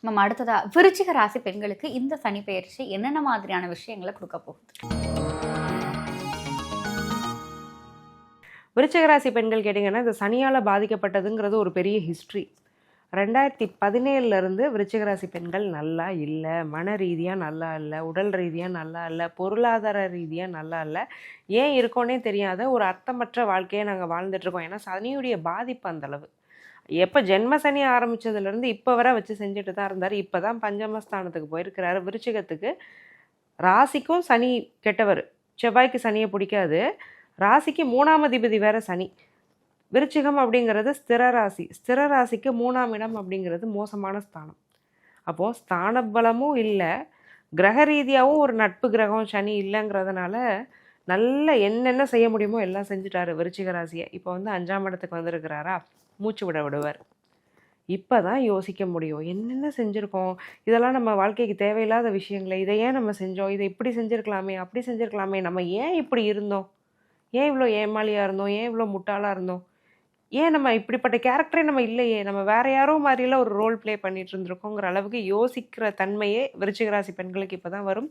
Ma'am அடுத்ததா விருச்சிக ராசி பெண்களுக்கு இந்த சனி பெயர்ச்சி என்னென்ன மாதிரியான விஷயங்களை கொடுக்க போகுது? விருச்சிக ராசி பெண்கள் கேட்டிங்கன்னா, இந்த சனியால் பாதிக்கப்பட்டதுங்கிறது ஒரு பெரிய ஹிஸ்ட்ரி. 2017 விருச்சிக ராசி பெண்கள் நல்லா இல்லை, மன ரீதியாக நல்லா இல்லை, உடல் ரீதியாக நல்லா இல்லை, பொருளாதார ரீதியாக நல்லா இல்லை. ஏன் இருக்கோன்னே தெரியாத ஒரு அர்த்தமற்ற வாழ்க்கையை நாங்கள் வாழ்ந்துட்டுருக்கோம். ஏன்னா சனியுடைய பாதிப்பு அந்தளவு. எப்போ ஜென்ம சனி ஆரம்பித்ததுலேருந்து இப்போ வரை வச்சு செஞ்சுட்டு தான் இருந்தார். இப்போ தான் பஞ்சமஸ்தானத்துக்கு போயிருக்கிறாரு. விருச்சிகத்துக்கு ராசிக்கும் சனி கெட்டவர். செவ்வாய்க்கு சனியை பிடிக்காது. ராசிக்கு 3ஆம் அதிபதி வேற சனி. விருச்சிகம் அப்படிங்கிறது ஸ்திர ராசி. ஸ்திர ராசிக்கு 3ஆம் இடம் அப்படிங்கிறது மோசமான ஸ்தானம். அப்போது ஸ்தான பலமும் இல்லை, கிரக ரீதியாகவும் ஒரு நட்பு கிரகம் சனி இல்லைங்கிறதுனால நல்ல என்னென்ன செய்ய முடியுமோ எல்லாம் செஞ்சுட்டாரு விருச்சிக ராசியை. இப்போ 5ஆம் இடத்துக்கு வந்திருக்கிறாரா, மூச்சு விடுவார். இப்போ தான் யோசிக்க முடியும், என்னென்ன செஞ்சுருக்கோம், இதெல்லாம் நம்ம வாழ்க்கைக்கு தேவையில்லாத விஷயங்களை, இதை ஏன் நம்ம செஞ்சோம், இதை இப்படி செஞ்சுருக்கலாமே, அப்படி செஞ்சுருக்கலாமே, நம்ம ஏன் இப்படி இருந்தோம், ஏன் இவ்வளோ ஏமாளியாக இருந்தோம், ஏன் இவ்வளோ முட்டாளாக இருந்தோம், ஏன் நம்ம இப்படிப்பட்ட கேரக்டரே நம்ம இல்லையே, நம்ம வேறு யாரோ மாதிரிலாம் ஒரு ரோல் ப்ளே பண்ணிட்டு இருந்திருக்கோங்கிற அளவுக்கு யோசிக்கிற தன்மையே விருச்சிக ராசி பெண்களுக்கு இப்போ தான் வரும்.